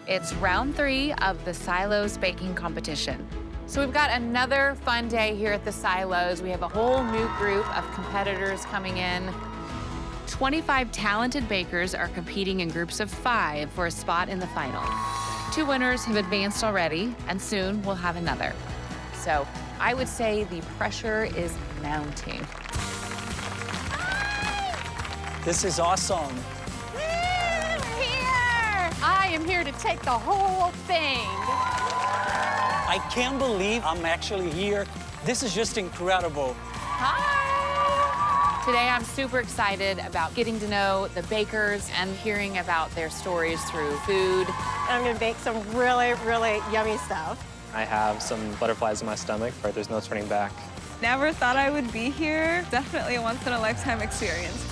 It's round 3 of the Silos baking competition. So we've got another fun day here at the Silos. We have a whole new group of competitors coming in. 25 talented bakers are competing in groups of 5 for a spot in the final. 2 winners have advanced already, and soon we'll have another. So I would say the pressure is mounting. This is awesome. I am here to take the whole thing. I can't believe I'm actually here. This is just incredible. Hi! Today I'm super excited about getting to know the bakers and hearing about their stories through food. I'm gonna bake some really, really yummy stuff. I have some butterflies in my stomach, but there's no turning back. Never thought I would be here. Definitely a once-in-a-lifetime experience.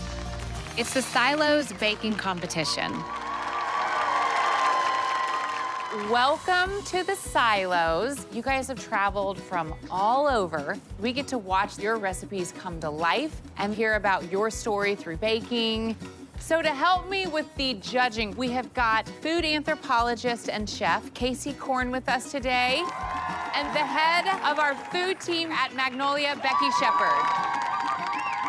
It's the Silos baking competition. Welcome to the Silos. You guys have traveled from all over. We get to watch your recipes come to life and hear about your story through baking. So to help me with the judging, we have got food anthropologist and chef Casey Korn with us today, and the head of our food team at Magnolia, Becki Shepherd.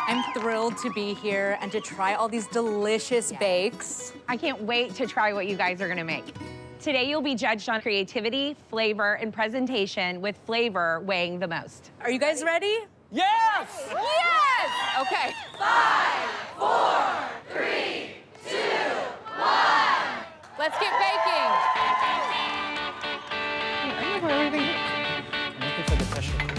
I'm thrilled to be here and to try all these delicious bakes. I can't wait to try what you guys are gonna make. Today, you'll be judged on creativity, flavor, and presentation, with flavor weighing the most. Are you guys ready? Yes! Yes! Okay. 5, 4, 3, 2, 1. Let's get baking. I'm looking for the pressure cooker.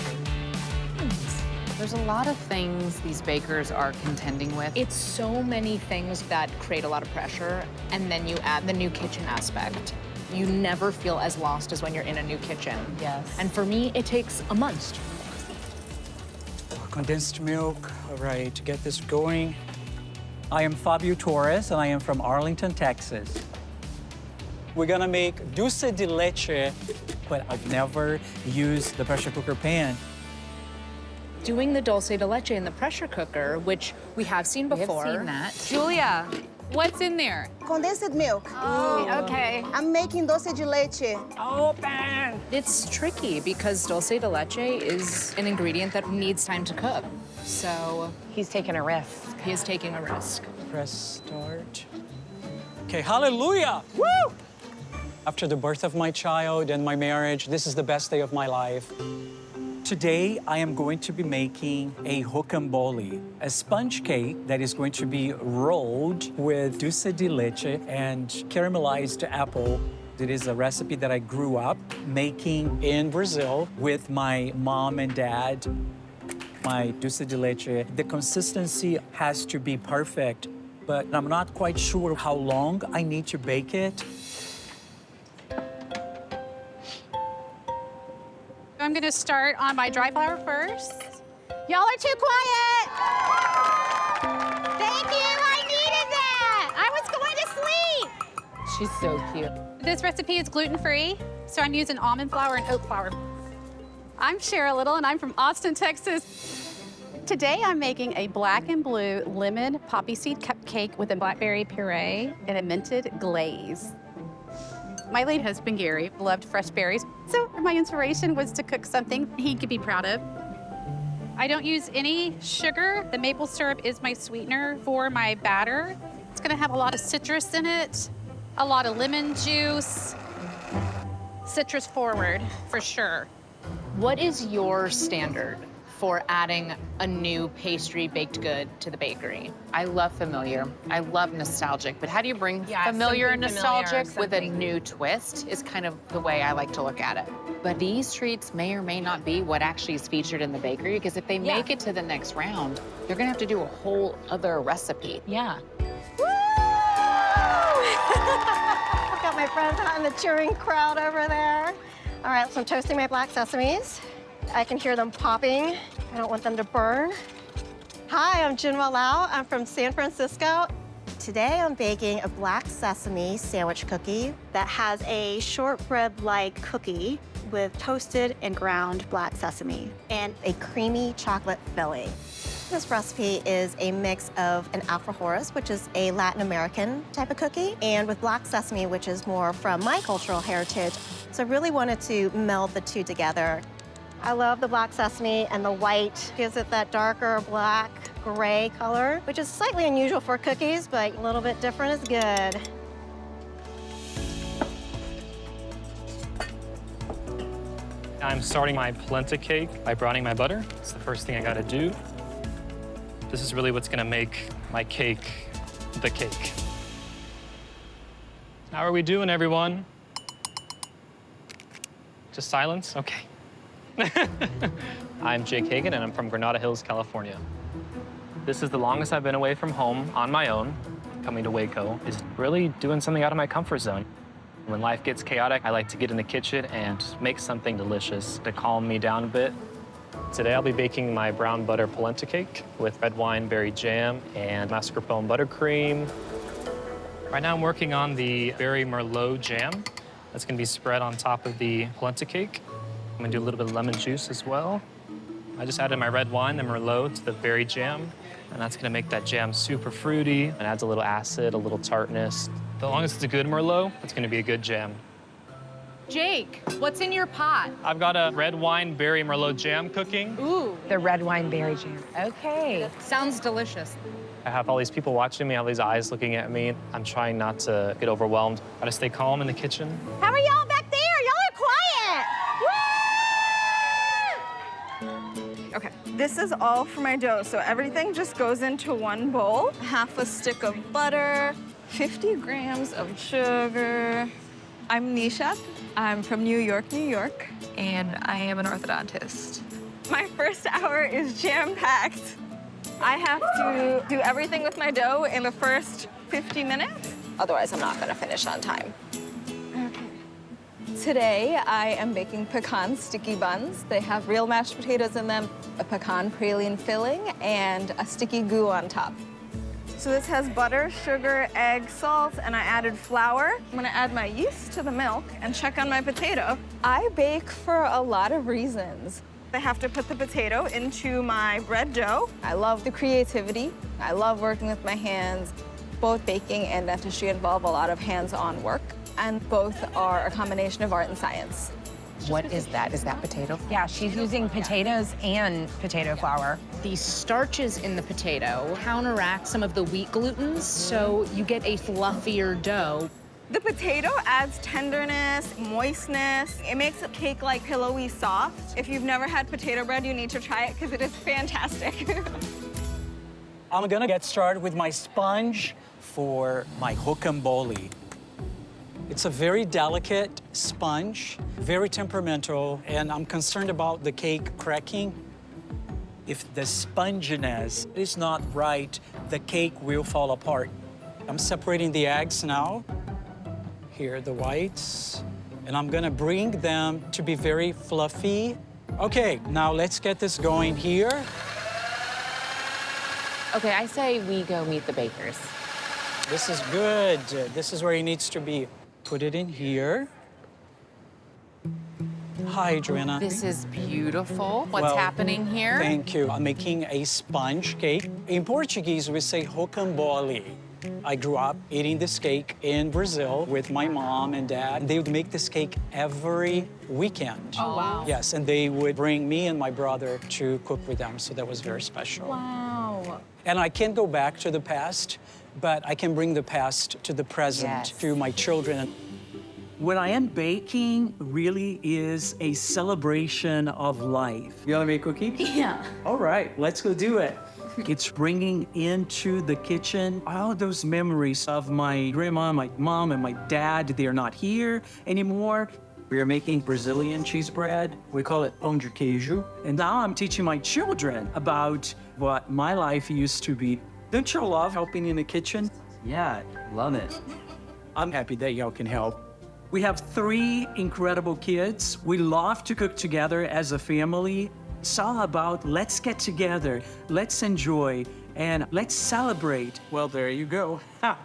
There's a lot of things these bakers are contending with. It's so many things that create a lot of pressure, and then you add the new kitchen aspect. You never feel as lost as when you're in a new kitchen. Yes. And for me, it takes a month. Condensed milk, all right, to get this going. I am Fabio Torres, and I am from Arlington, Texas. We're gonna make dulce de leche, but I've never used the pressure cooker pan. Doing the dulce de leche in the pressure cooker, which we have seen before. We've seen that. Julia. What's in there? Condensed milk. Oh, okay. I'm making dulce de leche. Open. It's tricky because dulce de leche is an ingredient that needs time to cook. So He's taking a risk. he is taking a risk. Press start. Okay, hallelujah! Woo! After the birth of my child and my marriage, this is the best day of my life. Today, I am going to be making a rocambole, a sponge cake that is going to be rolled with dulce de leche and caramelized apple. It is a recipe that I grew up making in Brazil with my mom and dad. My dulce de leche, the consistency has to be perfect, but I'm not quite sure how long I need to bake it. I'm gonna start on my dry flour first. Y'all are too quiet. Thank you, I needed that. I was going to sleep. She's so cute. This recipe is gluten-free, so I'm using almond flour and oat flour. I'm Cheryl Little, and I'm from Austin, Texas. Today I'm making a black and blue lemon poppy seed cupcake with a Blackberry puree. and a minted glaze. My late husband, Gary, loved fresh berries, so my inspiration was to cook something he could be proud of. I don't use any sugar. The maple syrup is my sweetener for my batter. It's gonna have a lot of citrus in it, a lot of lemon juice. Citrus forward, for sure. What is your standard for adding a new pastry baked good to the bakery? I love familiar. I love nostalgic, but how do you bring Yeah, familiar and something familiar, nostalgic with a something- new twist is kind of the way I like to look at it. But these treats may or may not be what actually is featured in the bakery, because if they make it to the next round, they're gonna have to do a whole other recipe. Yeah. Got my friends out in the cheering crowd over there. All right, so I'm toasting my black sesames. I can hear them popping. I don't want them to burn. Hi, I'm Jinwa Lau. I'm from San Francisco. Today I'm baking a black sesame sandwich cookie that has a shortbread-like cookie with toasted and ground black sesame and a creamy chocolate filling. This recipe is a mix of an alfajores, which is a Latin American type of cookie, and with black sesame, which is more from my cultural heritage. So I really wanted to meld the two together. I love the black sesame, and the white gives it that darker black gray color, which is slightly unusual for cookies, but a little bit different is good. I'm starting my polenta cake by browning my butter. It's the first thing I gotta do. This is really what's gonna make my cake the cake. How are we doing, everyone? Just silence? Okay. I'm Jake Hagan, and I'm from Granada Hills, California. This is the longest I've been away from home on my own. Coming to Waco is really doing something out of my comfort zone. When life gets chaotic, I like to get in the kitchen and make something delicious to calm me down a bit. Today I'll be baking my brown butter polenta cake with red wine berry jam and mascarpone buttercream. Right now I'm working on the berry merlot jam that's gonna be spread on top of the polenta cake. I'm gonna do a little bit of lemon juice as well. I just added my red wine, the merlot, to the berry jam, and that's gonna make that jam super fruity and adds a little acid, a little tartness. As long as it's a good merlot, it's gonna be a good jam. Jake, what's in your pot? I've got a red wine berry merlot jam cooking. Ooh, the red wine berry jam. Okay. Sounds delicious. I have all these people watching me, I have these eyes looking at me. I'm trying not to get overwhelmed. Gotta stay calm in the kitchen. How are y'all back there? Y'all are quiet. Okay, this is all for my dough, so everything just goes into one bowl. Half a stick of butter, 50 grams of sugar. I'm Nisha. I'm from New York, New York. And I am an orthodontist. My first hour is jam-packed. I have to do everything with my dough in the first 50 minutes. Otherwise, I'm not gonna finish on time. Okay. Today, I am baking pecan sticky buns. They have real mashed potatoes in them, a pecan praline filling, and a sticky goo on top. So this has butter, sugar, egg, salt, and I added flour. I'm gonna add my yeast to the milk and check on my potato. I bake for a lot of reasons. I have to put the potato into my bread dough. I love the creativity. I love working with my hands. Both baking and dentistry involve a lot of hands-on work, and both are a combination of art and science. What is that? Is that potato? Yeah, she's using potatoes and potato flour. The starches in the potato counteract some of the wheat glutens, so you get a fluffier dough. The potato adds tenderness, moistness. It makes a cake like pillowy soft. If you've never had potato bread, you need to try it because it is fantastic. I'm gonna get started with my sponge for my rocambole. It's a very delicate sponge, very temperamental, and I'm concerned about the cake cracking. If the sponginess is not right, the cake will fall apart. I'm separating the eggs now. Here are the whites. And I'm gonna bring them to be very fluffy. Okay, now let's get this going here. Okay, I say we go meet the bakers. This is good. This is where it needs to be. Put it in here. Hi, Joanna. This is beautiful. What's Well, happening here? Thank you. I'm making a sponge cake. In Portuguese, we say rocambole. I grew up eating this cake in Brazil with my mom and dad. They would make this cake every weekend. Oh, wow. Yes, and they would bring me and my brother to cook with them, so that was very special. Wow. And I can't go back to the past, but I can bring the past to the present Yes. through my children. What I am baking really is a celebration of life. You want to make a cookie? Yeah. All right, let's go do it. It's bringing into the kitchen all those memories of my grandma, my mom, and my dad. They're not here anymore. We are making Brazilian cheese bread. We call it pão de queijo. And now I'm teaching my children about what my life used to be. Don't you love helping in the kitchen? Yeah, love it. I'm happy that y'all can help. We have 3 incredible kids. We love to cook together as a family. It's all about let's get together, let's enjoy, and let's celebrate. Well, there you go. Ha.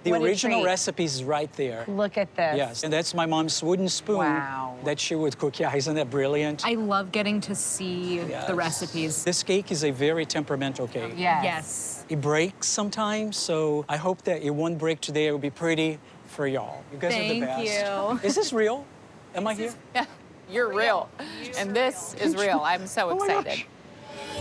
The What a original treat. recipe is right there. Look at this. Yes, and that's my mom's wooden spoon Wow. that she would cook. Yeah, isn't that brilliant? I love getting to see Yes. the recipes. This cake is a very temperamental cake. Yes. Yes. It breaks sometimes, so I hope that it won't break today. It will be pretty for y'all. You guys are the Thank best. you. Is this real? Am I here? Yeah, you're real. And this is real. I'm so excited.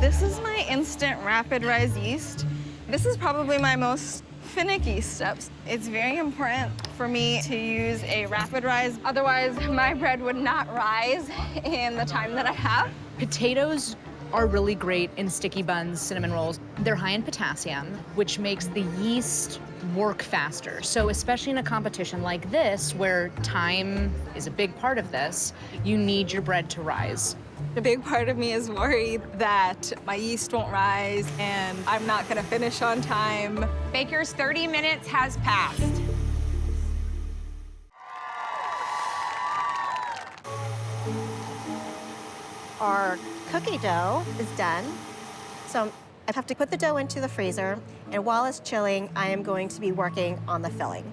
This is my instant rapid rise yeast. This is probably my most finicky steps. It's very important for me to use a rapid rise, otherwise my bread would not rise in the time that I have. Potatoes are really great in sticky buns, cinnamon rolls. They're high in potassium, which makes the yeast work faster. So especially in a competition like this, where time is a big part of this, you need your bread to rise. A big part of me is worried that my yeast won't rise and I'm not gonna finish on time. Baker's 30 minutes has passed. Our cookie dough is done. So I have to put the dough into the freezer, and while it's chilling, I am going to be working on the filling.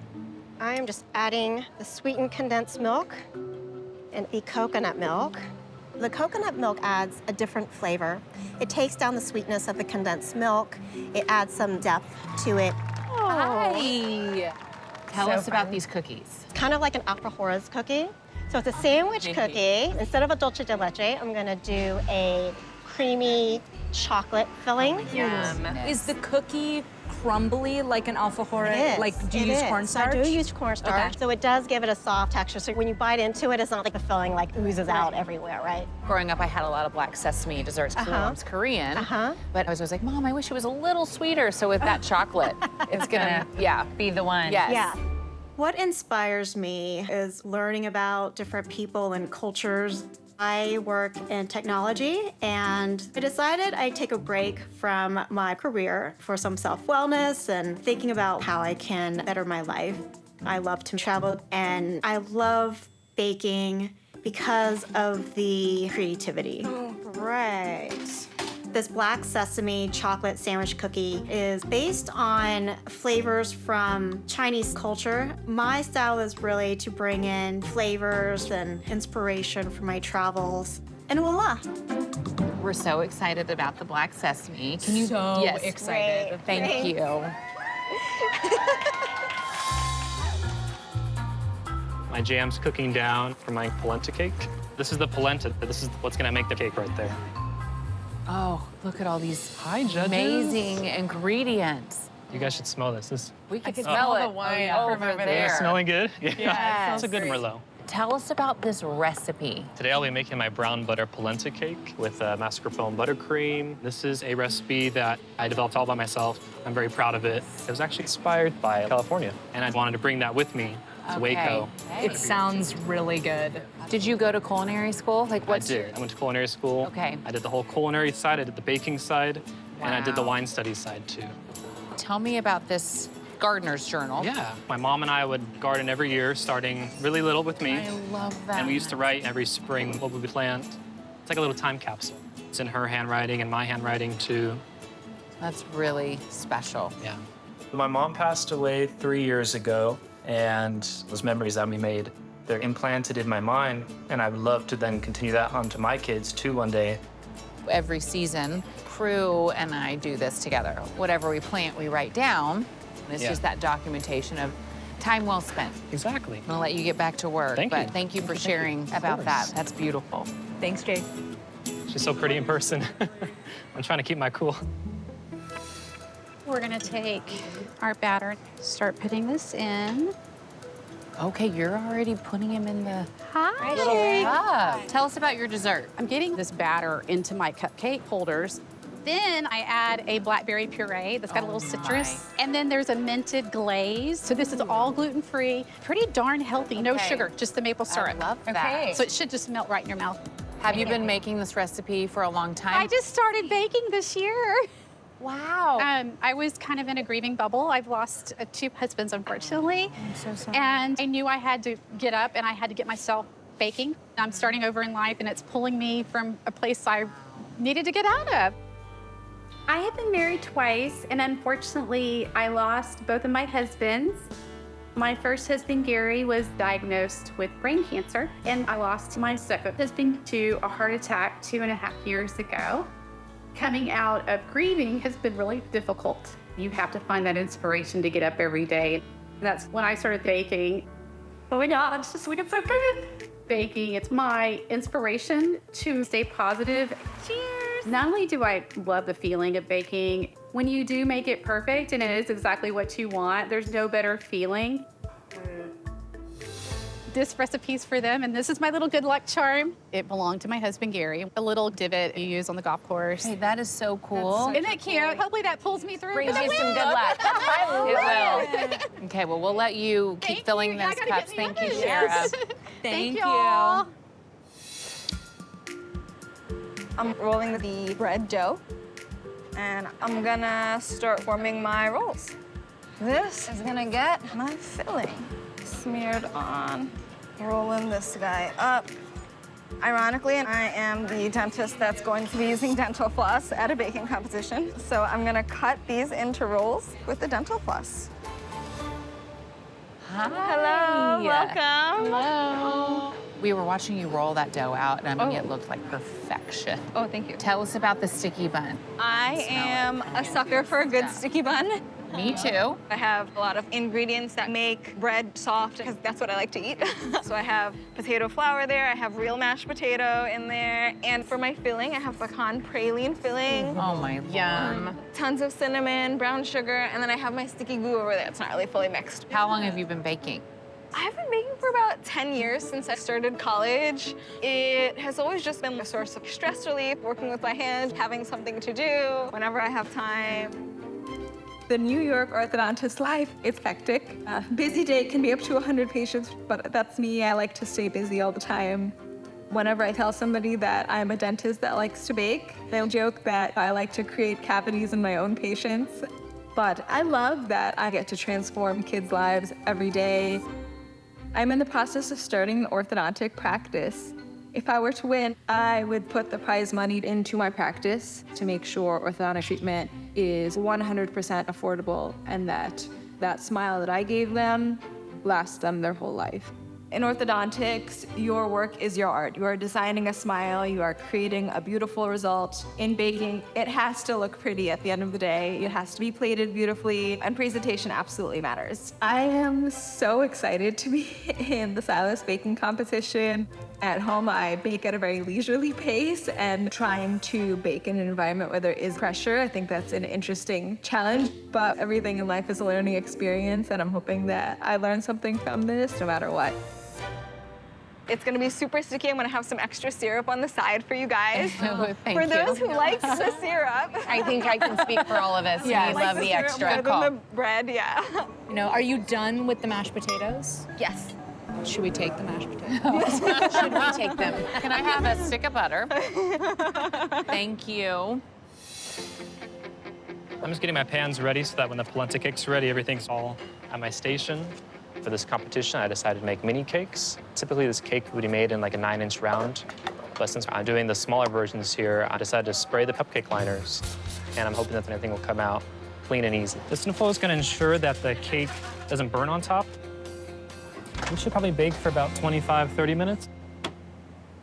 I am just adding the sweetened condensed milk and the coconut milk. The coconut milk adds a different flavor. It takes down the sweetness of the condensed milk. It adds some depth to it. Hi. Tell So us about fun. these cookies. It's kind of like an alfajores cookie. So it's a sandwich cookie. Instead of a dulce de leche, I'm gonna do a creamy chocolate filling. Is the cookie crumbly like an alfajor? It is. Like, do you It use is. cornstarch? I do use cornstarch. Okay. So it does give it a soft texture. So when you bite into it, it's not like the filling like oozes out everywhere, right? Growing up, I had a lot of black sesame desserts because my mom's Korean. But I was always like, Mom, I wish it was a little sweeter. So with that chocolate, it's gonna, yeah. Be the one. Yes. Yeah. What inspires me is learning about different people and cultures. I work in technology, and I decided I'd take a break from my career for some self-wellness and thinking about how I can better my life. I love to travel, and I love baking because of the creativity. Right. This black sesame chocolate sandwich cookie is based on flavors from Chinese culture. My style is really to bring in flavors and inspiration from my travels. And voila. We're so excited about the black sesame. Can you? So yes. excited. Great. Thank Thanks. you. My jam's cooking down for my polenta cake. This is the polenta. This is what's gonna make the cake right there. Oh, look at all these Hi, judges. amazing ingredients. You guys should smell this. We can can smell smell it the wine over from over there. there. Smelling good? Yeah. Yes. It's a good Merlot. Tell us about this recipe. Today I'll be making my brown butter polenta cake with mascarpone buttercream. This is a recipe that I developed all by myself. I'm very proud of it. It was actually inspired by California, and I wanted to bring that with me to Waco. It sounds really good. Did you go to culinary school? Like I what's did. I went to culinary school. Okay. I did the whole culinary side, I did the baking side, and I did the Wow. wine studies side too. Tell me about this gardener's journal. Yeah. My mom and I would garden every year, starting really little with me. I love that. And we used to write every spring what would we plant. It's like a little time capsule. It's in her handwriting and my handwriting too. That's really special. Yeah. My mom passed away 3 years ago, and those memories that we made, they're implanted in my mind, and I would love to then continue that on to my kids too one day. Every season, crew and I do this together. Whatever we plant, we write down. And it's Yeah. just that documentation of time well spent. Exactly. I'm gonna let you get back to work. Thank but you. thank you for sharing about that. course. That's beautiful. Thanks, Jay. She's so pretty in person. I'm trying to keep my cool. We're gonna take our batter, start putting this in. Okay, you're already putting him in the Hi. little cup. Tell us about your dessert. I'm getting this batter into my cupcake holders. Then I add a blackberry puree that's got a little citrus. And then there's a minted glaze. So this is all gluten-free, pretty darn healthy, no Okay. sugar, just the maple syrup. love that. Okay. So it should just melt right in your mouth. Have you been making this recipe for a long time? I just started baking this year. Wow. I was kind of in a grieving bubble. I've lost 2 husbands, unfortunately. I'm so sorry. And I knew I had to get up and I had to get myself baking. I'm starting over in life and it's pulling me from a place I needed to get out of. I have been married twice, and unfortunately, I lost both of my husbands. My first husband, Gary, was diagnosed with brain cancer, and I lost my second husband to a heart attack 2.5 years ago. Coming out of grieving has been really difficult. You have to find that inspiration to get up every day. That's when I started baking. Oh my God, it's just looking so good. Baking, it's my inspiration to stay positive. Cheers! Not only do I love the feeling of baking, when you do make it perfect and it is exactly what you want, there's no better feeling. This recipe's for them, and this is my little good luck charm. It belonged to my husband, Gary. A little divot you use on the golf course. Hey, that is so cool. Isn't it cute? Hopefully that pulls me through. Brings you some good luck. It will. Okay, well, we'll let you keep filling those cups. Thank you, Shara. Thank you all. I'm rolling the bread dough, and I'm gonna start forming my rolls. This is gonna get my filling smeared on. Rolling this guy up. Ironically, I am the dentist that's going to be using dental floss at a baking competition. So I'm gonna cut these into rolls with the dental floss. Hi. Hello, welcome. Hello. We were watching you roll that dough out, and I mean, it looked like perfection. Oh, thank you. Tell us about the sticky bun. I am a sucker for a good sticky bun. Me too. I have a lot of ingredients that make bread soft because that's what I like to eat. So I have potato flour there, I have real mashed potato in there, and for my filling, I have pecan praline filling. Oh my Yum. Tons of cinnamon, brown sugar, and then I have my sticky glue over there. It's not really fully mixed. How long have you been baking? I've been baking for about 10 years since I started college. It has always just been a source of stress relief, working with my hands, having something to do whenever I have time. The New York orthodontist life is hectic. A busy day can be up to 100 patients, but that's me. I like to stay busy all the time. Whenever I tell somebody that I'm a dentist that likes to bake, they'll joke that I like to create cavities in my own patients. But I love that I get to transform kids' lives every day. I'm in the process of starting an orthodontic practice. If I were to win, I would put the prize money into my practice to make sure orthodontic treatment is 100% affordable and that smile that I gave them lasts them their whole life. In orthodontics, your work is your art. You are designing a smile, you are creating a beautiful result. In baking, it has to look pretty at the end of the day. It has to be plated beautifully, and presentation absolutely matters. I am so excited to be in the Silas baking competition. At home, I bake at a very leisurely pace, and trying to bake in an environment where there is pressure, I think that's an interesting challenge. But everything in life is a learning experience, and I'm hoping that I learn something from this no matter what. It's gonna be super sticky. I'm gonna have some extra syrup on the side for you guys. Oh, thank for you. those who like the syrup. I think I can speak for all of us. Yeah, We like love the syrup extra. more than the bread, yeah. You know, are you done with the mashed potatoes? Yes. Should we take the mashed potatoes? Should we take them? Can I have a stick of butter? Thank you. I'm just getting my pans ready so that when the polenta cake's ready, everything's all at my station. For this competition, I decided to make mini cakes. Typically, this cake would be made in like a 9-inch round. But since I'm doing the smaller versions here, I decided to spray the cupcake liners. And I'm hoping that everything will come out clean and easy. This info is going to ensure that the cake doesn't burn on top. We should probably bake for about 25-30 minutes.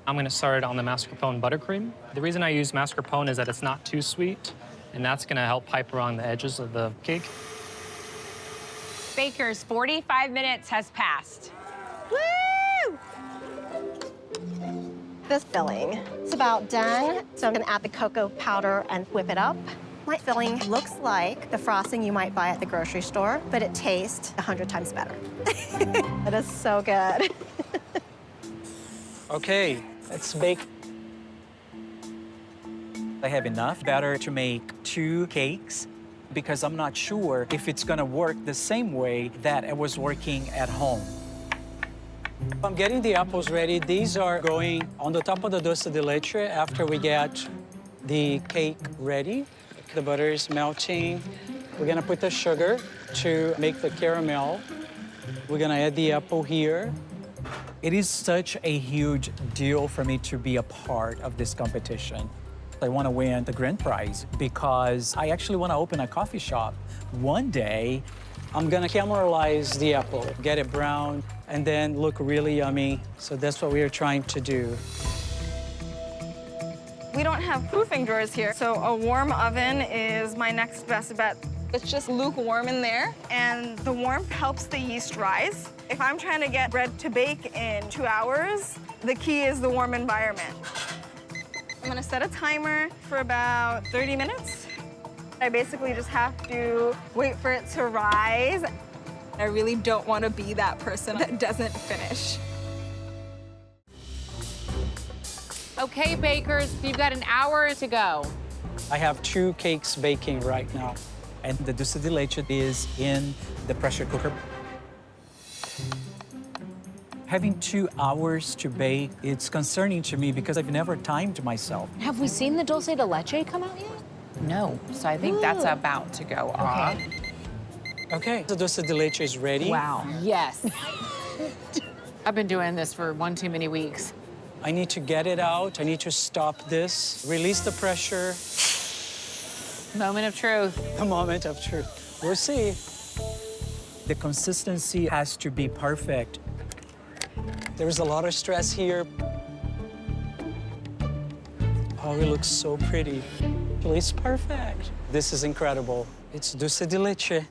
I'm going to start on the mascarpone buttercream. The reason I use mascarpone is that it's not too sweet, and that's going to help pipe around the edges of the cake. Bakers, 45 minutes has passed. Woo! This filling, it's about done. So I'm gonna add the cocoa powder and whip it up. My filling looks like the frosting you might buy at the grocery store, but it tastes 100 times better. It is so good. Okay, let's bake. I have enough batter to make 2 cakes because I'm not sure if it's gonna work the same way that it was working at home. I'm getting the apples ready. These are going on the top of the doce de leche after we get the cake ready. The butter is melting. We're gonna put the sugar to make the caramel. We're gonna add the apple here. It is such a huge deal for me to be a part of this competition. I want to win the grand prize because I actually want to open a coffee shop. One day, I'm gonna caramelize the apple, get it brown, and then look really yummy. So that's what we are trying to do. We don't have proofing drawers here, so a warm oven is my next best bet. It's just lukewarm in there, and the warmth helps the yeast rise. If I'm trying to get bread to bake in 2 hours, the key is the warm environment. I'm gonna set a timer for about 30 minutes. I basically just have to wait for it to rise. I really don't want to be that person that doesn't finish. Okay, bakers, you've got an hour to go. I have 2 cakes baking right now, and the dulce de leche is in the pressure cooker. Having 2 hours to bake, it's concerning to me because I've never timed myself. Have we seen the dulce de leche come out yet? No, so I think that's about to go off. Okay, the dulce de leche is ready. Wow. Yes. I've been doing this for one too many weeks. I need to get it out. I need to stop this, release the pressure. Moment of truth. The moment of truth. We'll see. The consistency has to be perfect. There's a lot of stress here. Oh, it looks so pretty. It's perfect. This is incredible. It's dulce de leche.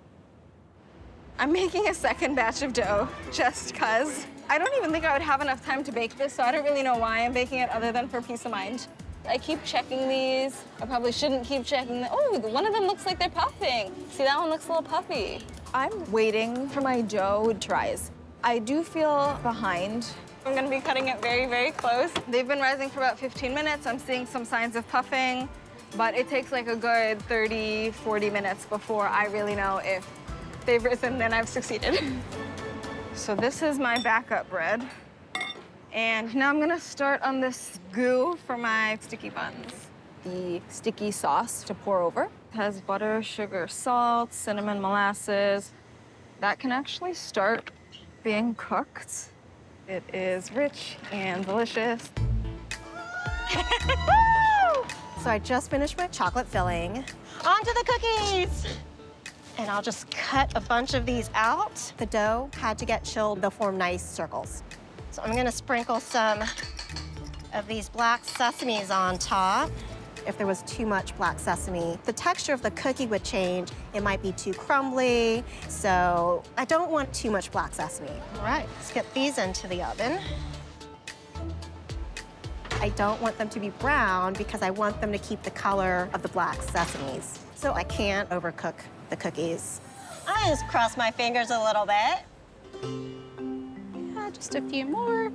I'm making a second batch of dough just because I don't even think I would have enough time to bake this, so I don't really know why I'm baking it other than for peace of mind. I keep checking these. I probably shouldn't keep checking them. Oh, one of them looks like they're puffing. See, that one looks a little puffy. I'm waiting for my dough to rise. I do feel behind. I'm gonna be cutting it very, very close. They've been rising for about 15 minutes. I'm seeing some signs of puffing, but it takes like a good 30, 40 minutes before I really know if they've risen, then I've succeeded. So this is my backup bread. And now I'm gonna start on this goo for my sticky buns. The sticky sauce to pour over. It has butter, sugar, salt, cinnamon, molasses. That can actually start being cooked. It is rich and delicious. So I just finished my chocolate filling. On to the cookies! And I'll just cut a bunch of these out. The dough had to get chilled. They'll form nice circles. So I'm gonna sprinkle some of these black sesames on top. If there was too much black sesame, the texture of the cookie would change. It might be too crumbly, so I don't want too much black sesame. All right, let's get these into the oven. I don't want them to be brown because I want them to keep the color of the black sesames. So I can't overcook the cookies. I just cross my fingers a little bit. Yeah, just a few more.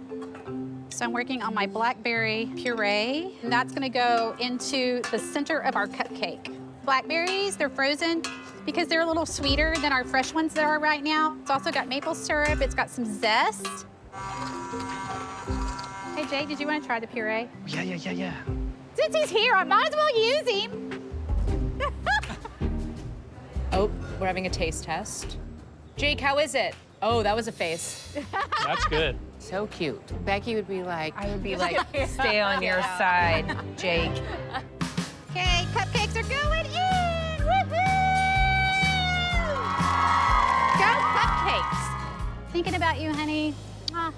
So I'm working on my blackberry puree, and that's gonna go into the center of our cupcake. Blackberries, they're frozen because they're a little sweeter than our fresh ones that are right now. It's also got maple syrup, it's got some zest. Hey, Jay, did you want to try the puree? Yeah. Since he's here, I might as well use him. Oh, we're having a taste test. Jake, how is it? Oh, that was a face. That's good. So cute. Becki would be like, I would be like, stay on your side, Jake. Okay, cupcakes are going in. Woohoo! Go cupcakes. Thinking about you, honey. Ah.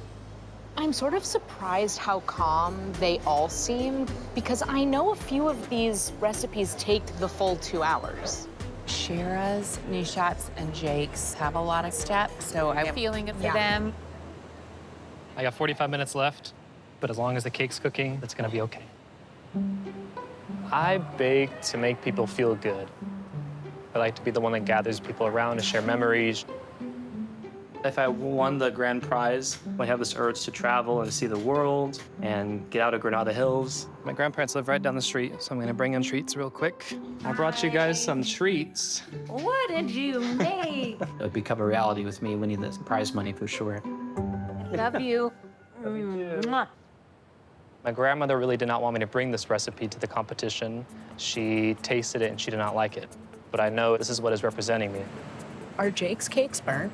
I'm sort of surprised how calm they all seem because I know a few of these recipes take the full 2 hours. Shira's, Nishat's, and Jake's have a lot of steps, so I'm feeling it for them. I got 45 minutes left, but as long as the cake's cooking, it's gonna be okay. I bake to make people feel good. I like to be the one that gathers people around to share memories. If I won the grand prize, I have this urge to travel and see the world and get out of Granada Hills. My grandparents live right down the street, so I'm gonna bring in treats real quick. I brought you guys some treats. What did you make? It would become a reality with me winning this prize money for sure. Love you. Mwah. My grandmother really did not want me to bring this recipe to the competition. She tasted it and she did not like it. But I know this is what is representing me. Are Jake's cakes burnt?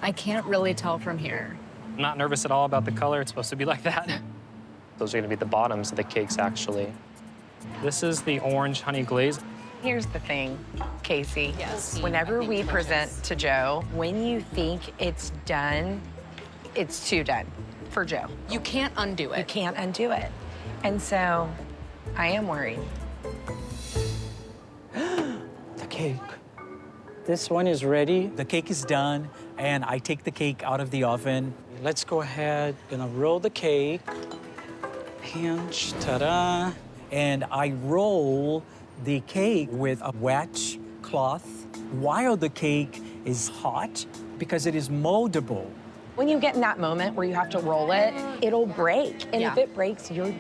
I can't really tell from here. I'm not nervous at all about the color. It's supposed to be like that. Those are gonna be the bottoms of the cakes, actually. This is the orange honey glaze. Here's the thing, Casey. Yes. Whenever we present to Joe, when you think it's done, it's too done for Joe. You can't undo it. You can't undo it. And so I am worried. The cake. This one is ready. The cake is done, and I take the cake out of the oven. Let's go ahead, gonna roll the cake. Pinch, ta-da. And I roll the cake with a wet cloth while the cake is hot because it is moldable. When you get in that moment where you have to roll it, it'll break. And if it breaks, you're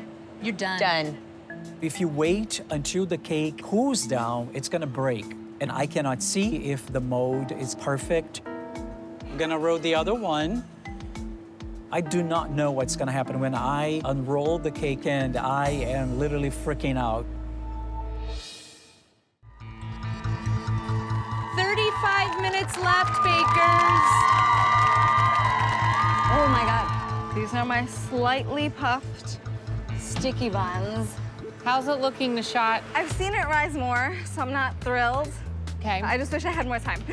done. done. If you wait until the cake cools down, it's gonna break. And I cannot see if the mold is perfect. I'm gonna roll the other one. I do not know what's gonna happen when I unroll the cake, and I am literally freaking out. 35 minutes left, bakers. Oh my God. These are my slightly puffed sticky buns. How's it looking, Nishat? I've seen it rise more, so I'm not thrilled. Okay. I just wish I had more time.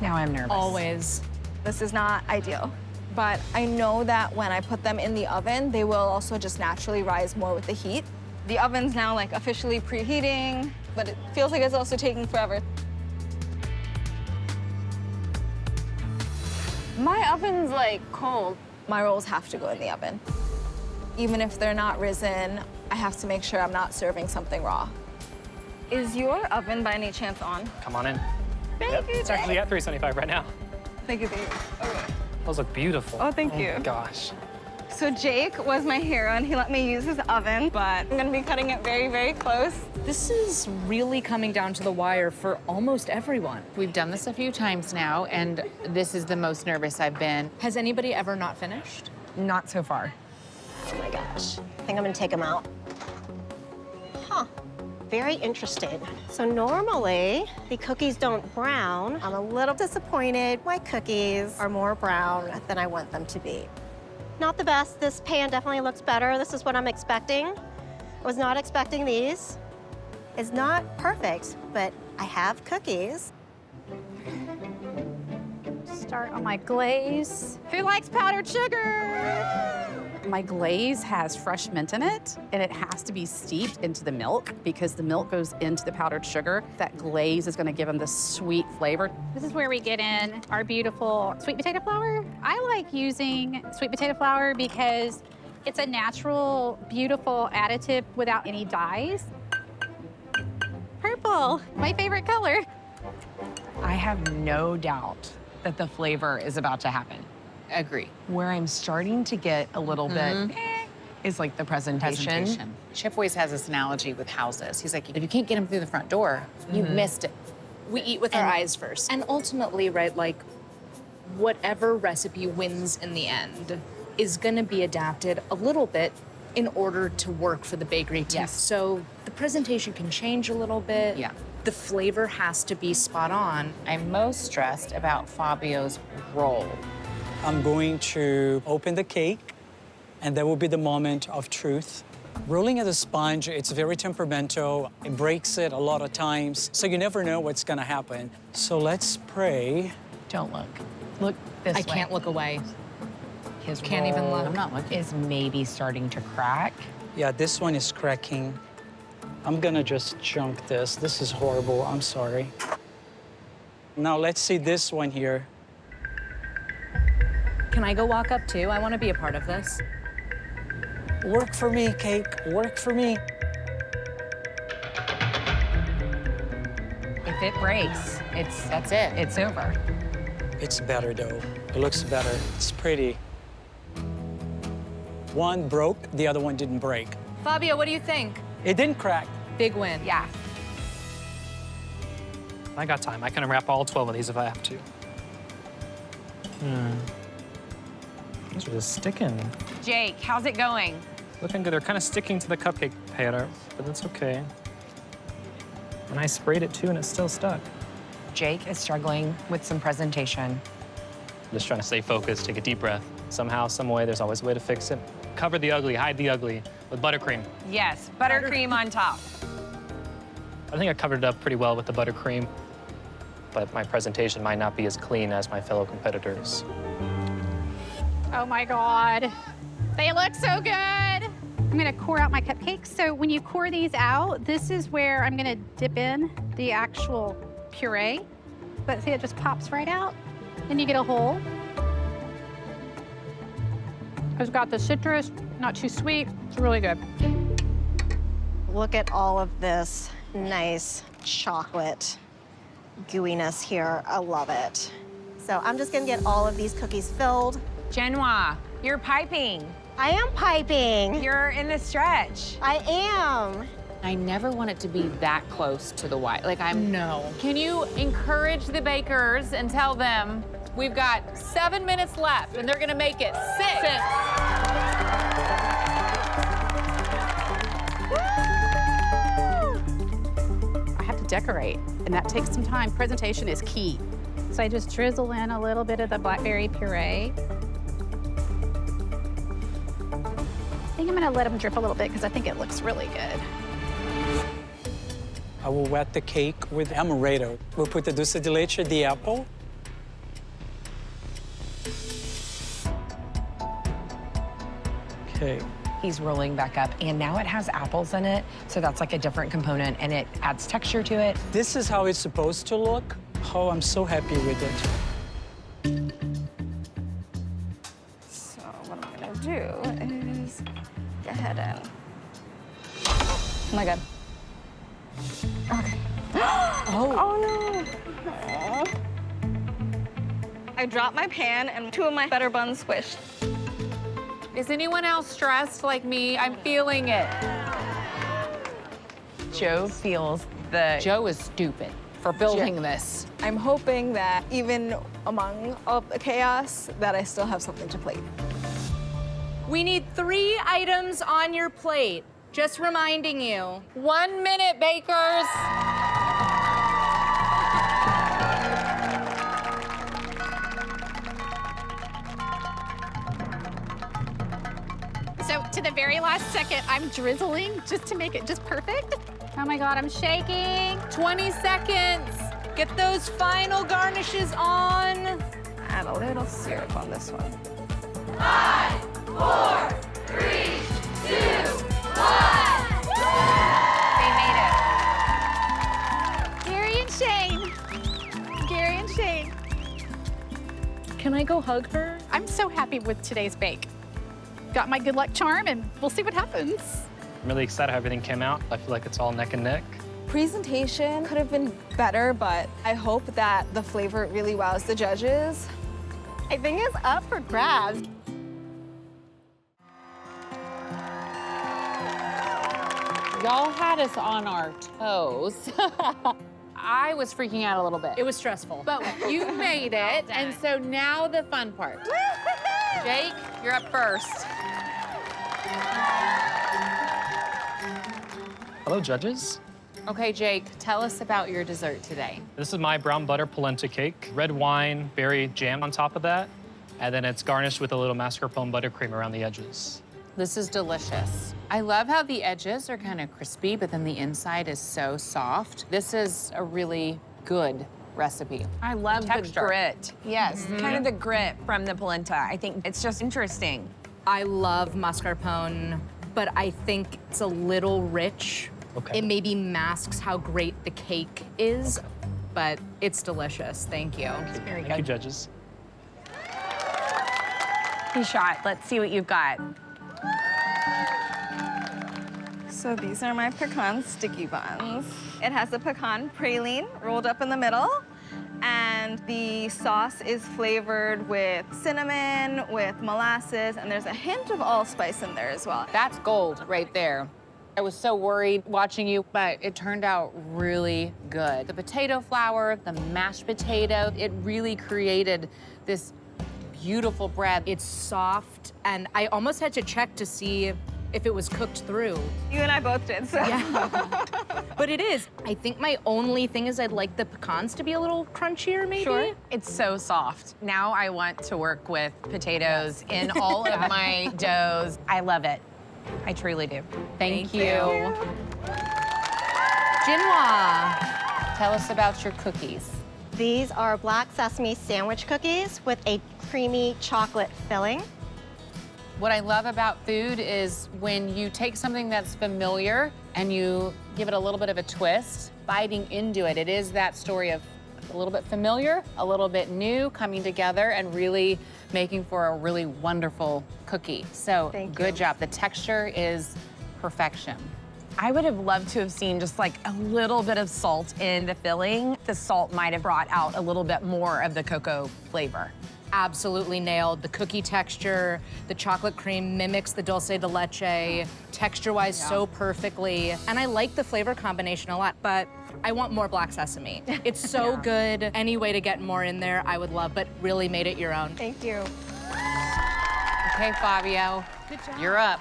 Now I'm nervous. Always. This is not ideal. But I know that when I put them in the oven, they will also just naturally rise more with the heat. The oven's now like officially preheating, but it feels like it's also taking forever. My oven's like cold. My rolls have to go in the oven. Even if they're not risen, I have to make sure I'm not serving something raw. Is your oven by any chance on? Come on in. Thank you, It's actually at 375 right now. Thank you, babe. Okay. Those look beautiful. Oh, thank you. Oh, gosh. So Jake was my hero, and he let me use his oven, but I'm gonna be cutting it very, very close. This is really coming down to the wire for almost everyone. We've done this a few times now, and this is the most nervous I've been. Has anybody ever not finished? Not so far. Oh my gosh. I think I'm gonna take them out. Huh. Very interesting. So normally, the cookies don't brown. I'm a little disappointed. My cookies are more brown than I want them to be. Not the best. This pan definitely looks better. This is what I'm expecting. I was not expecting these. It's not perfect, but I have cookies. Start on my glaze. Who likes powdered sugar? My glaze has fresh mint in it, and it has to be steeped into the milk because the milk goes into the powdered sugar. That glaze is gonna give them this sweet flavor. This is where we get in our beautiful sweet potato flour. I like using sweet potato flour because it's a natural, beautiful additive without any dyes. Purple, my favorite color. I have no doubt that the flavor is about to happen. Agree. Where I'm starting to get a little bit is like the presentation. Chip always has this analogy with houses. He's like, if you can't get them through the front door, you missed it. We eat with our eyes first. And ultimately, right, like, whatever recipe wins in the end is gonna be adapted a little bit in order to work for the bakery too. Yes. So the presentation can change a little bit. Yeah. The flavor has to be spot on. I'm most stressed about Fabio's roll. I'm going to open the cake, and that will be the moment of truth. Rolling as a sponge, it's very temperamental. It breaks it a lot of times, so you never know what's gonna happen. So let's pray. Don't look. Look this way. I can't look away. His Can't even roll look. I'm not looking. is maybe starting to crack. Yeah, this one is cracking. I'm gonna just chunk this. This is horrible, I'm sorry. Now let's see this one here. Can I go walk up too? I want to be a part of this. Work for me, cake, work for me. If it breaks, That's it. it's over. It's better though, it looks better, it's pretty. One broke, the other one didn't break. Fabio, what do you think? It didn't crack. Big win. Yeah. I got time. I can unwrap all 12 of these if I have to. These are just sticking. Jake, how's it going? Looking good. They're kind of sticking to the cupcake pattern, but that's okay. And I sprayed it too, and it's still stuck. Jake is struggling with some presentation. Just trying to stay focused, take a deep breath. Somehow, some way, there's always a way to fix it. Cover the ugly, hide the ugly with buttercream. Yes, buttercream on top. I think I covered it up pretty well with the buttercream, but my presentation might not be as clean as my fellow competitors. Oh my God. They look so good. I'm gonna pour out my cupcakes. So when you pour these out, this is where I'm gonna dip in the actual puree. But see, it just pops right out, and you get a hole. It's got the citrus, not too sweet. It's really good. Look at all of this nice chocolate gooiness here. I love it. So I'm just gonna get all of these cookies filled. Genoa, you're piping. I am piping. You're in the stretch. I am. I never want it to be that close to the white. Like No. Can you encourage the bakers and tell them we've got 7 minutes left and they're gonna make it 6. I have to decorate, and that takes some time. Presentation is key. So I just drizzle in a little bit of the blackberry puree. I think I'm gonna let them drip a little bit because I think it looks really good. I will wet the cake with amaretto. We'll put the dulce de leche, the apple. Okay. He's rolling back up, and now it has apples in it, so that's like a different component, and it adds texture to it. This is how it's supposed to look. Oh, I'm so happy with it. So what I'm gonna do is go ahead and... Oh my God. Okay. Oh. Oh no. Aw. I dropped my pan and 2 of my butter buns squished. Is anyone else stressed like me? I'm feeling it. Joe feels the... Joe is stupid for building this. I'm hoping that even among all the chaos, that I still have something to plate. We need 3 items on your plate. Just reminding you. 1 minute, bakers. So to the very last second, I'm drizzling just to make it just perfect. Oh my God, I'm shaking. 20 seconds. Get those final garnishes on. Add a little syrup on this one. 5, 4, 3, 2, 1. They made it. Gary and Shane. Gary and Shane. Can I go hug her? I'm so happy with today's bake. Got my good luck charm, and we'll see what happens. I'm really excited how everything came out. I feel like it's all neck and neck. Presentation could have been better, but I hope that the flavor really wows the judges. I think it's up for grabs. Y'all had us on our toes. I was freaking out a little bit. It was stressful. But you made it, and so now the fun part. Jake, you're up first. Hello, judges. Okay, Jake, tell us about your dessert today. This is my brown butter polenta cake. Red wine, berry jam on top of that. And then it's garnished with a little mascarpone buttercream around the edges. This is delicious. I love how the edges are kind of crispy, but then the inside is so soft. This is a really good recipe. I love Texture. the grit. Yes, kind of the grit from the polenta. I think it's just interesting. I love mascarpone, but I think it's a little rich. Okay. It maybe masks how great the cake is, but it's delicious. Thank you. It's very Thank you, good. judges. He shot. Let's see what you've got. So these are my pecan sticky buns. It has a pecan praline rolled up in the middle, and the sauce is flavored with cinnamon, with molasses, and there's a hint of allspice in there as well. That's gold right there. I was so worried watching you, but it turned out really good. The potato flour, the mashed potato, it really created this beautiful bread. It's soft, and I almost had to check to see if it was cooked through. You and I both did, so. Yeah. But it is. I think my only thing is I'd like the pecans to be a little crunchier, maybe. Sure. It's so soft. Now I want to work with potatoes in all of my doughs. I love it. I truly do. Thank you. Jinwa. Tell us about your cookies. These are black sesame sandwich cookies with a creamy chocolate filling. What I love about food is when you take something that's familiar and you give it a little bit of a twist, biting into it. It is that story of a little bit familiar, a little bit new, coming together and really making for a really wonderful cookie. So good job. The texture is perfection. I would have loved to have seen just like a little bit of salt in the filling. The salt might have brought out a little bit more of the cocoa flavor. Absolutely nailed. The cookie texture, the chocolate cream mimics the dulce de leche, texture-wise so perfectly. And I like the flavor combination a lot, but I want more black sesame. It's so good. Any way to get more in there, I would love, but really made it your own. Thank you. Okay, Fabio, good job. You're up.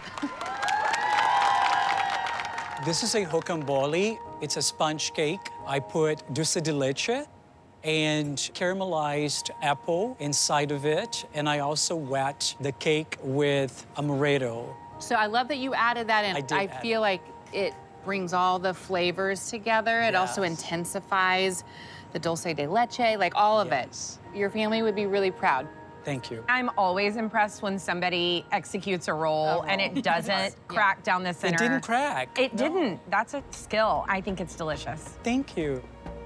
This is a rocambole. It's a sponge cake. I put dulce de leche and caramelized apple inside of it. And I also wet the cake with amaretto. So I love that you added that in. I feel like it brings all the flavors together. It also intensifies the dulce de leche, like all of it. Your family would be really proud. Thank you. I'm always impressed when somebody executes a roll and it doesn't crack down the center. It didn't crack. It didn't. That's a skill. I think it's delicious. Thank you.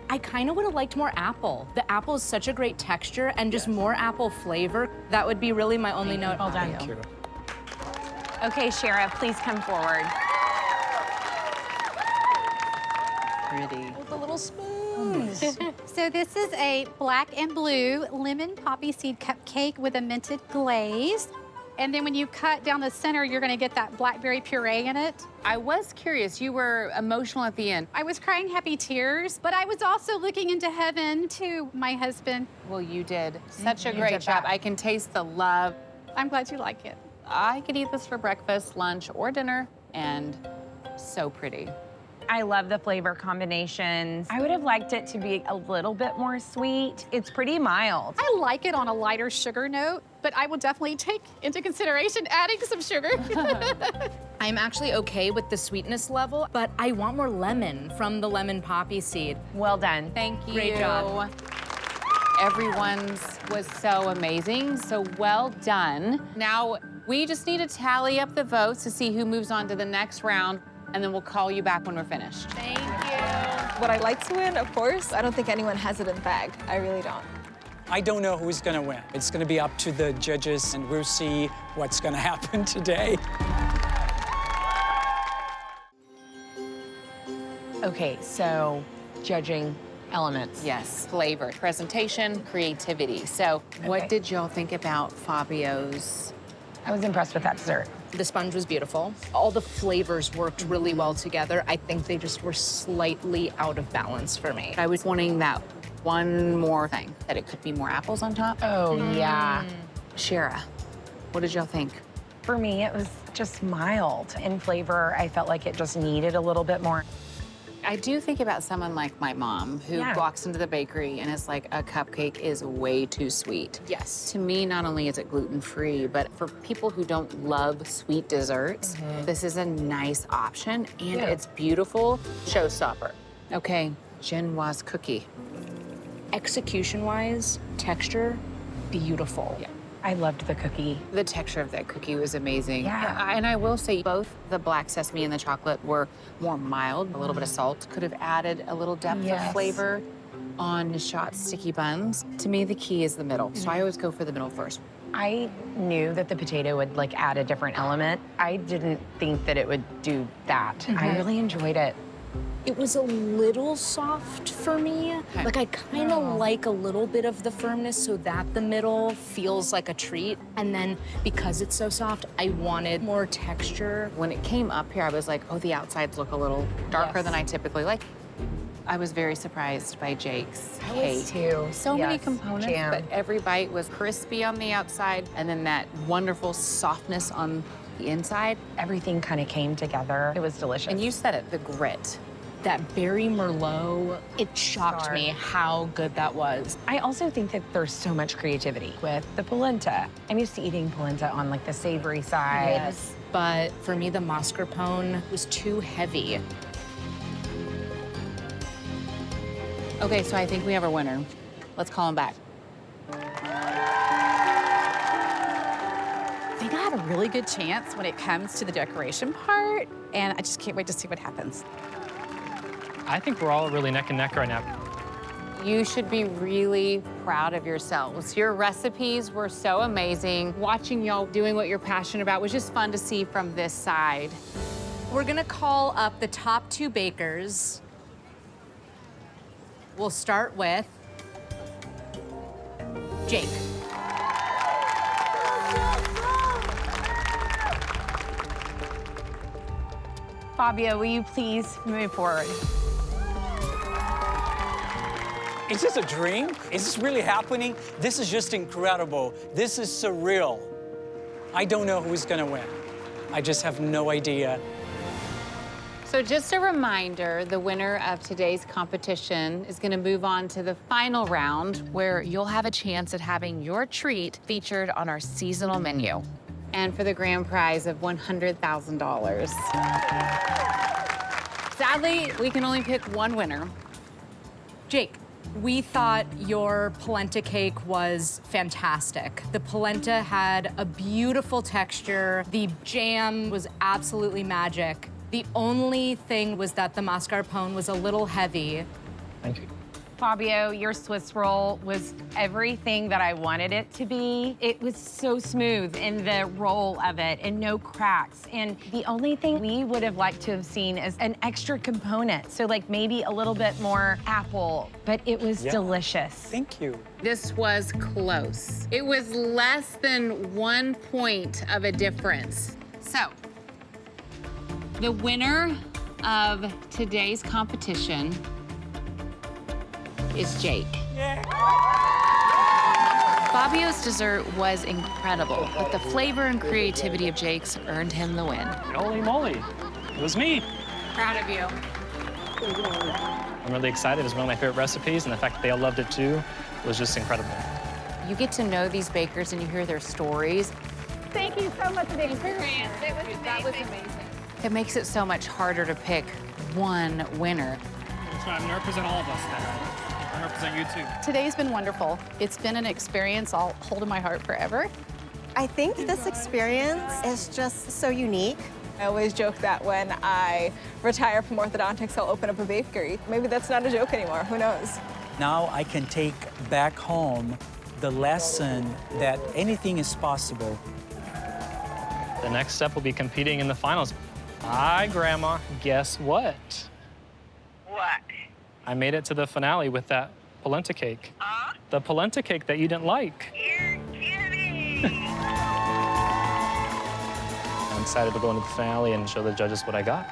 I kind of would have liked more apple. The apple is such a great texture and just more apple flavor. That would be really my only note. Well done. Thank you. Okay, Shara, please come forward. Pretty. With a little spoon. So this is a black and blue lemon poppy seed cupcake with a minted glaze. And then when you cut down the center, you're gonna get that blackberry puree in it. I was curious, you were emotional at the end. I was crying happy tears, but I was also looking into heaven to my husband. Well, you did such a great job. I can taste the love. I'm glad you like it. I could eat this for breakfast, lunch, or dinner, and so pretty. I love the flavor combinations. I would have liked it to be a little bit more sweet. It's pretty mild. I like it on a lighter sugar note, but I will definitely take into consideration adding some sugar. I'm actually okay with the sweetness level, but I want more lemon from the lemon poppy seed. Well done. Thank you. Great job. Everyone's was so amazing, so well done. Now, we just need to tally up the votes to see who moves on to the next round, and then we'll call you back when we're finished. Thank you. Would I like to win? Of course. I don't think anyone has it in the bag. I really don't. I don't know who's gonna win. It's gonna be up to the judges, and we'll see what's gonna happen today. Okay, so judging elements. Yes, flavor, presentation, creativity. So what did y'all think about Fabio's? I was impressed with that dessert. The sponge was beautiful. All the flavors worked really well together. I think they just were slightly out of balance for me. I was wanting that one more thing, that it could be more apples on top. Oh, yeah. Shara, what did y'all think? For me, it was just mild in flavor. I felt like it just needed a little bit more. I do think about someone like my mom who walks into the bakery and is like, a cupcake is way too sweet. Yes. To me, not only is it gluten-free, but for people who don't love sweet desserts, this is a nice option, and it's beautiful. Showstopper. Okay, Jinwa's cookie. Execution-wise, texture, beautiful. Yeah. I loved the cookie. The texture of that cookie was amazing. Yeah. And I will say both the black sesame and the chocolate were more mild. A little bit of salt could have added a little depth of flavor on shot sticky buns. To me, the key is the middle. So I always go for the middle first. I knew that the potato would like add a different element. I didn't think that it would do that. I really enjoyed it. It was a little soft for me. Like I kind of like a little bit of the firmness so that the middle feels like a treat. And then because it's so soft, I wanted more texture. When it came up here, I was like, oh, the outsides look a little darker than I typically like. I was very surprised by Jake's I cake. was too. So many Yes, components, jam. but every bite was crispy on the outside and then that wonderful softness on the inside. Everything kind of came together. It was delicious. And you said it, the grit. That berry Merlot, it shocked me how good that was. I also think that there's so much creativity with the polenta. I'm used to eating polenta on like the savory side. Yes. But for me, the mascarpone was too heavy. Okay, so I think we have our winner. Let's call him back. I think I have a really good chance when it comes to the decoration part, and I just can't wait to see what happens. I think we're all really neck and neck right now. You should be really proud of yourselves. Your recipes were so amazing. Watching y'all doing what you're passionate about was just fun to see from this side. We're gonna call up the top 2 bakers. We'll start with Jake. Fabio, will you please move forward? Is this a dream? Is this really happening? This is just incredible. This is surreal. I don't know who's gonna win. I just have no idea. So just a reminder, the winner of today's competition is gonna move on to the final round where you'll have a chance at having your treat featured on our seasonal menu. And for the grand prize of $100,000. Sadly, we can only pick one winner. Jake, we thought your polenta cake was fantastic. The polenta had a beautiful texture. The jam was absolutely magic. The only thing was that the mascarpone was a little heavy. Thank you. Fabio, your Swiss roll was everything that I wanted it to be. It was so smooth in the roll of it and no cracks. And the only thing we would have liked to have seen is an extra component. So like maybe a little bit more apple, but it was delicious. Thank you. This was close. It was less than 1 point of a difference. So, the winner of today's competition is Jake. Fabio's dessert was incredible, but the flavor and creativity of Jake's earned him the win. Holy moly, it was me. Proud of you. I'm really excited. It was one of my favorite recipes, and the fact that they all loved it too was just incredible. You get to know these bakers and you hear their stories. Thank you so much for the experience. That was amazing. It makes it so much harder to pick one winner. I'm going to represent all of us now. I represent you too. Today's been wonderful. It's been an experience I'll hold in my heart forever. I think this experience is just so unique. I always joke that when I retire from orthodontics, I'll open up a bakery. Maybe that's not a joke anymore. Who knows? Now I can take back home the lesson that anything is possible. The next step will be competing in the finals. Hi, Grandma. Guess what? What? I made it to the finale with that polenta cake. The polenta cake that you didn't like. You're kidding! I'm excited to go into the finale and show the judges what I got.